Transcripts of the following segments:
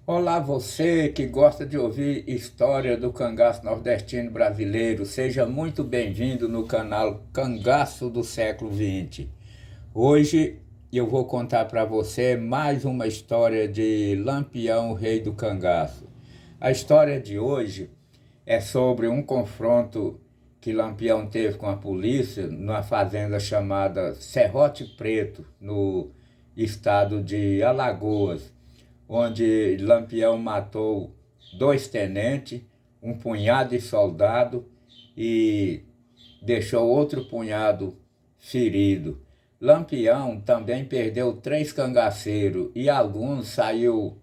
Olá, você que gosta de ouvir história do cangaço nordestino brasileiro, seja muito bem-vindo no canal Cangaço do Século XX. Hoje eu vou contar para você mais uma história de Lampião, rei do cangaço. A história de hoje é sobre um confronto que Lampião teve com a polícia numa fazenda chamada Serrote Preto, no estado de Alagoas, onde Lampião matou dois tenentes, um punhado de soldado e deixou outro punhado ferido. Lampião também perdeu três cangaceiros e alguns saiu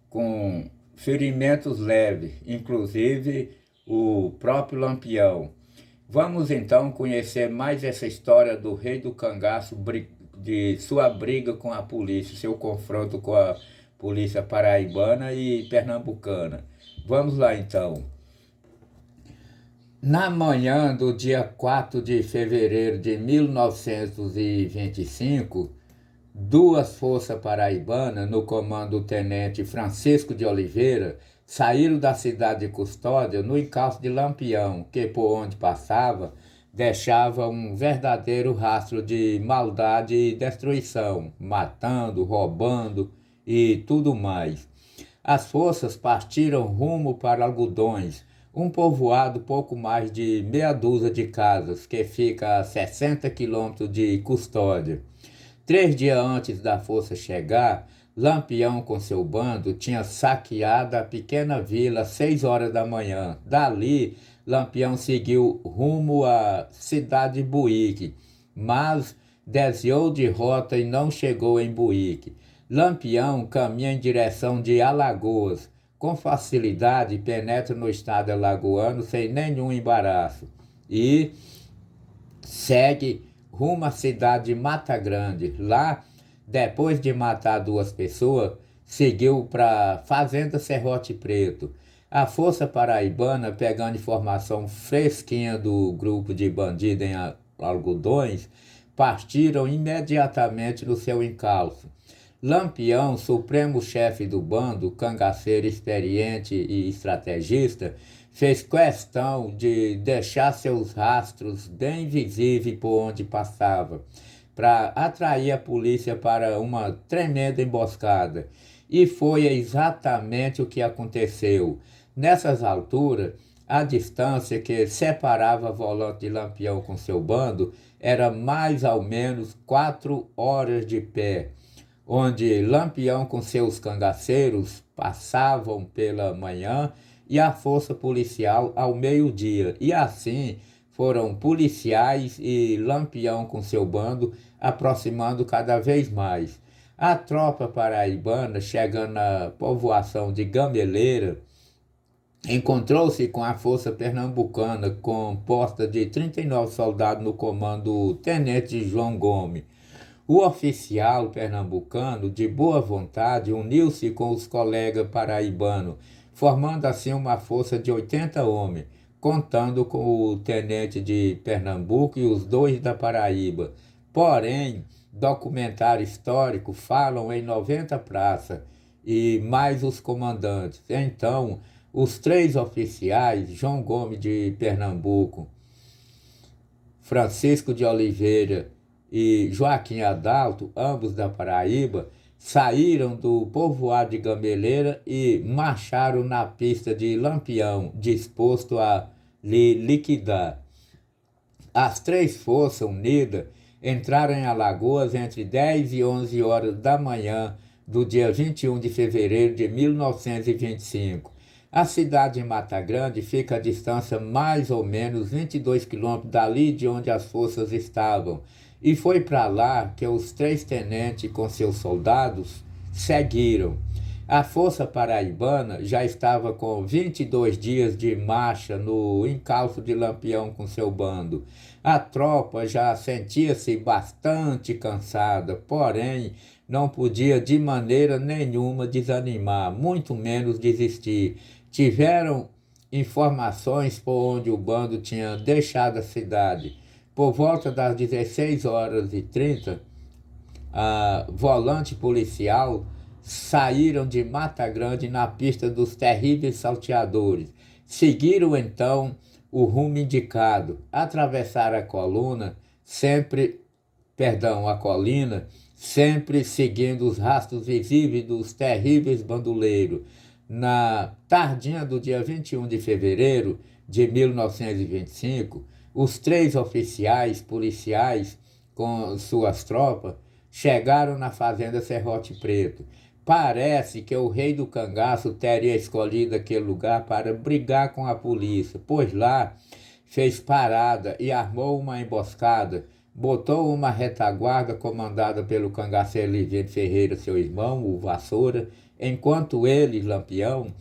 com ferimentos leves, inclusive o próprio Lampião. Vamos então conhecer mais essa história do rei do cangaço, de sua briga com a polícia, seu confronto com a polícia paraibana e pernambucana. Vamos lá então. Na manhã do dia 4 de fevereiro de 1925, duas forças paraibanas, no comando do tenente Francisco de Oliveira, saíram da cidade de Custódia no encalço de Lampião, que por onde passava deixava um verdadeiro rastro de maldade e destruição, matando, roubando e tudo mais. As forças partiram rumo para Algodões, um povoado pouco mais de meia dúzia de casas, que fica a 60 quilômetros de Custódia. 3 dias antes da força chegar, Lampião com seu bando tinha saqueado a pequena vila às 6 horas da manhã. Dali, Lampião seguiu rumo à cidade de Buíque, mas desviou de rota e não chegou em Buíque. Lampião caminha em direção de Alagoas. Com facilidade penetra no estado alagoano sem nenhum embaraço e segue rumo à cidade de Mata Grande. Lá, depois de matar duas pessoas, seguiu para a Fazenda Serrote Preto. A Força Paraibana, pegando informação fresquinha do grupo de bandidos em Algodões, partiram imediatamente no seu encalço. Lampião, supremo chefe do bando, cangaceiro experiente e estrategista, fez questão de deixar seus rastros bem visíveis por onde passava, para atrair a polícia para uma tremenda emboscada. E foi exatamente o que aconteceu. Nessas alturas, a distância que separava Volante de Lampião com seu bando era mais ou menos 4 horas de pé, onde Lampião com seus cangaceiros passavam pela manhã e a força policial ao meio-dia. E assim foram policiais e Lampião com seu bando aproximando cada vez mais. A tropa paraibana, chegando na povoação de Gameleira, encontrou-se com a força pernambucana, composta de 39 soldados no comando do tenente João Gomes. O oficial pernambucano, de boa vontade, uniu-se com os colegas paraibanos, formando assim uma força de 80 homens, contando com o tenente de Pernambuco e os dois da Paraíba. Porém, documentário histórico falam em 90 praças e mais os comandantes. Então, os três oficiais, João Gomes de Pernambuco, Francisco de Oliveira e Joaquim Adalto, ambos da Paraíba, saíram do povoado de Gameleira e marcharam na pista de Lampião, disposto a lhe liquidar. As três forças unidas entraram em Alagoas entre 10 e 11 horas da manhã do dia 21 de fevereiro de 1925. A cidade de Mata Grande fica a distância mais ou menos 22 quilômetros dali de onde as forças estavam, e foi para lá que os três tenentes com seus soldados seguiram. A Força Paraibana já estava com 22 dias de marcha no encalço de Lampião com seu bando. A tropa já sentia-se bastante cansada, porém não podia de maneira nenhuma desanimar, muito menos desistir. Tiveram informações por onde o bando tinha deixado a cidade. Por volta das 16 horas e 30, a volante policial saíram de Mata Grande na pista dos terríveis salteadores. Seguiram então o rumo indicado, atravessaram a colina, sempre seguindo os rastros visíveis dos terríveis bandoleiros. Na tardinha do dia 21 de fevereiro de 1925, os 3 oficiais policiais com suas tropas chegaram na fazenda Serrote Preto. Parece que o rei do cangaço teria escolhido aquele lugar para brigar com a polícia, pois lá fez parada e armou uma emboscada, botou uma retaguarda comandada pelo cangaceiro Liviano Ferreira, seu irmão, o Vassoura, enquanto ele, Lampião,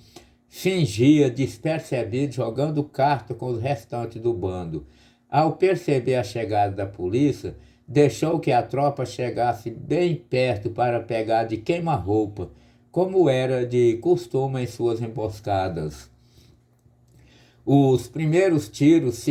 fingia despercebido jogando carta com os restantes do bando. Ao perceber a chegada da polícia, deixou que a tropa chegasse bem perto para pegar de queima-roupa, como era de costume em suas emboscadas. Os primeiros tiros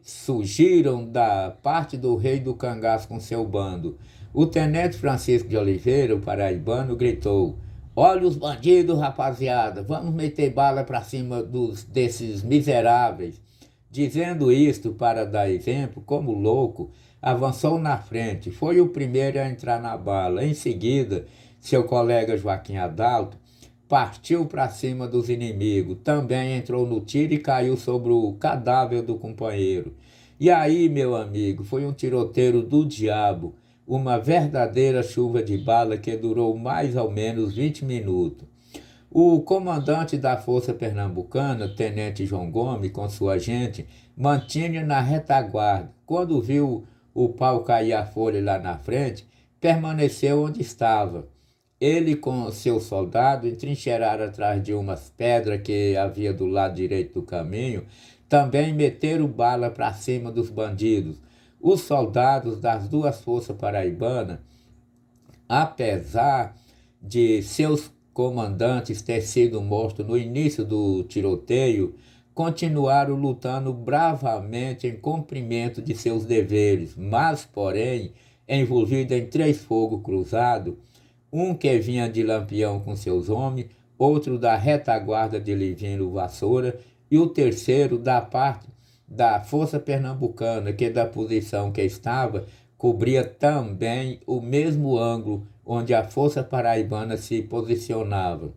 surgiram da parte do rei do cangaço com seu bando. O tenente Francisco de Oliveira, o paraibano, gritou: "Olha os bandidos, rapaziada, vamos meter bala para cima desses miseráveis." Dizendo isto para dar exemplo, como louco, avançou na frente, foi o primeiro a entrar na bala. Em seguida, seu colega Joaquim Adalto partiu para cima dos inimigos, também entrou no tiro e caiu sobre o cadáver do companheiro. E aí, meu amigo, foi um tiroteio do diabo, uma verdadeira chuva de bala que durou mais ou menos 20 minutos. O comandante da Força Pernambucana, Tenente João Gomes, com sua gente, mantinha na retaguarda. Quando viu o pau cair a folha lá na frente, permaneceu onde estava. Ele com seu soldado entrincheiraram atrás de umas pedras que havia do lado direito do caminho, também meteram bala para cima dos bandidos. Os soldados das 2 forças paraibanas, apesar de seus comandantes ter sido mortos no início do tiroteio, continuaram lutando bravamente em cumprimento de seus deveres, mas, porém, envolvidos em 3 fogos cruzados, um que vinha de Lampião com seus homens, outro da retaguarda de Livino Vassoura e o terceiro da parte da Força Pernambucana, que da posição que estava, cobria também o mesmo ângulo onde a Força Paraibana se posicionava.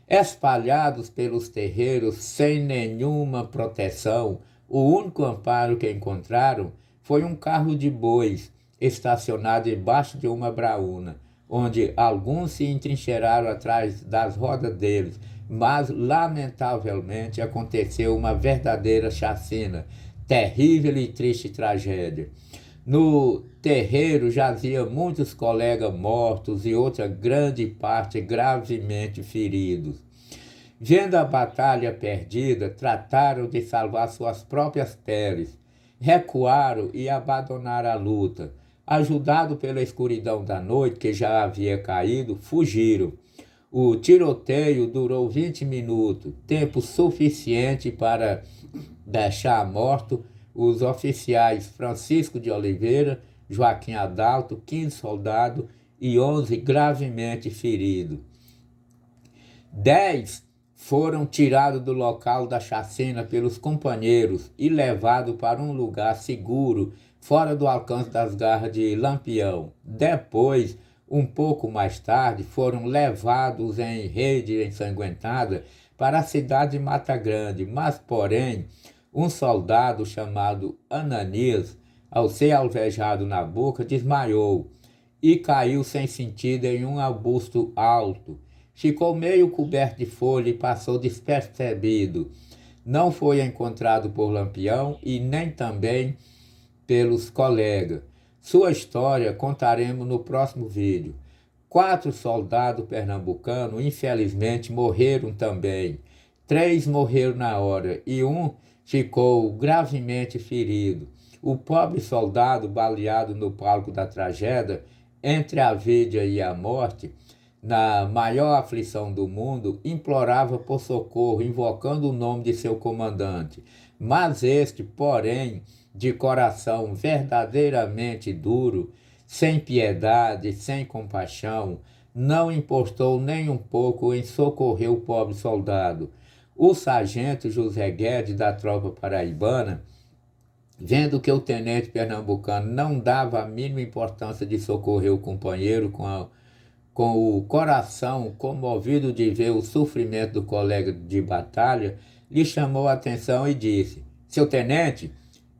Espalhados pelos terreiros sem nenhuma proteção, o único amparo que encontraram foi um carro de bois estacionado embaixo de uma braúna, onde alguns se entrincheiraram atrás das rodas deles, mas lamentavelmente aconteceu uma verdadeira chacina, terrível e triste tragédia. No terreiro jaziam muitos colegas mortos e outra grande parte gravemente feridos. Vendo a batalha perdida, trataram de salvar suas próprias peles, recuaram e abandonaram a luta. Ajudados pela escuridão da noite que já havia caído, fugiram. O tiroteio durou 20 minutos, tempo suficiente para deixar mortos os oficiais Francisco de Oliveira, Joaquim Adalto, 15 soldados e 11 gravemente feridos. 10 foram tirados do local da chacina pelos companheiros e levados para um lugar seguro, fora do alcance das garras de Lampião. Depois, um pouco mais tarde, foram levados em rede ensanguentada para a cidade de Mata Grande, mas, porém, um soldado chamado Ananias, ao ser alvejado na boca, desmaiou e caiu sem sentido em um arbusto alto. Ficou meio coberto de folha e passou despercebido. Não foi encontrado por Lampião e nem também pelos colegas. Sua história contaremos no próximo vídeo. 4 soldados pernambucanos, infelizmente, morreram também. 3 morreram na hora e um ficou gravemente ferido. O pobre soldado, baleado no palco da tragédia, entre a vida e a morte, na maior aflição do mundo, implorava por socorro, invocando o nome de seu comandante. Mas este, porém, de coração verdadeiramente duro, sem piedade, sem compaixão, não importou nem um pouco em socorrer o pobre soldado. O sargento José Guedes, da tropa paraibana, vendo que o tenente pernambucano não dava a mínima importância de socorrer o companheiro com o coração comovido de ver o sofrimento do colega de batalha, lhe chamou a atenção e disse: Seu tenente,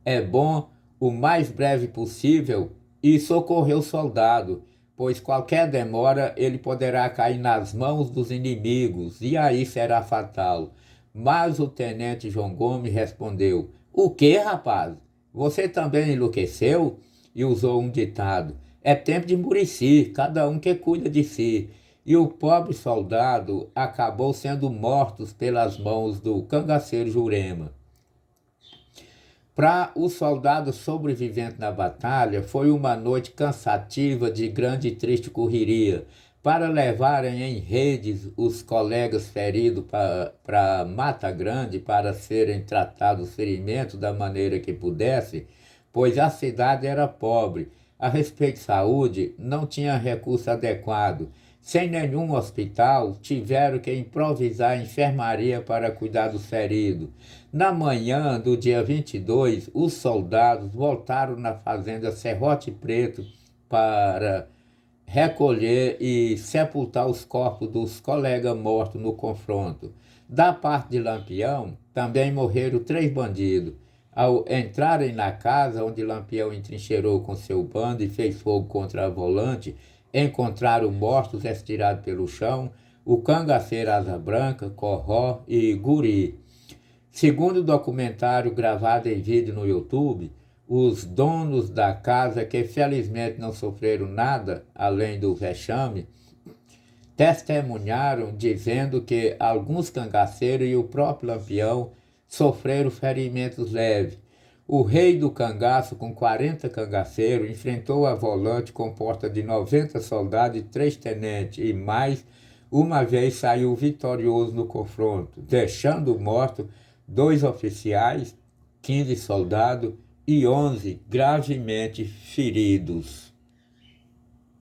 é bom o mais breve possível ir socorrer o soldado, pois qualquer demora ele poderá cair nas mãos dos inimigos e aí será fatal. Mas o tenente João Gomes respondeu: O que, rapaz? Você também enlouqueceu? E usou um ditado: É tempo de Murici, cada um que cuida de si. E o pobre soldado acabou sendo morto pelas mãos do cangaceiro Jurema. Para o soldado sobrevivente na batalha, foi uma noite cansativa de grande e triste correria. Para levarem em redes os colegas feridos para Mata Grande para serem tratados os ferimentos da maneira que pudesse, pois a cidade era pobre. A respeito de saúde, não tinha recurso adequado. Sem nenhum hospital, tiveram que improvisar a enfermaria para cuidar dos feridos. Na manhã do dia 22, os soldados voltaram na fazenda Serrote Preto para recolher e sepultar os corpos dos colegas mortos no confronto. Da parte de Lampião, também morreram 3 bandidos. Ao entrarem na casa onde Lampião entrincheirou com seu bando e fez fogo contra a volante, encontraram mortos estirados pelo chão o cangaceiro Asa Branca, Corró e Guri. Segundo o documentário gravado em vídeo no YouTube, os donos da casa, que felizmente não sofreram nada além do vexame, testemunharam dizendo que alguns cangaceiros e o próprio Lampião sofreram ferimentos leves. O rei do cangaço, com 40 cangaceiros, enfrentou a volante composta de 90 soldados e 3 tenentes, e mais uma vez saiu vitorioso no confronto, deixando mortos 2 oficiais, 15 soldados e 11 gravemente feridos.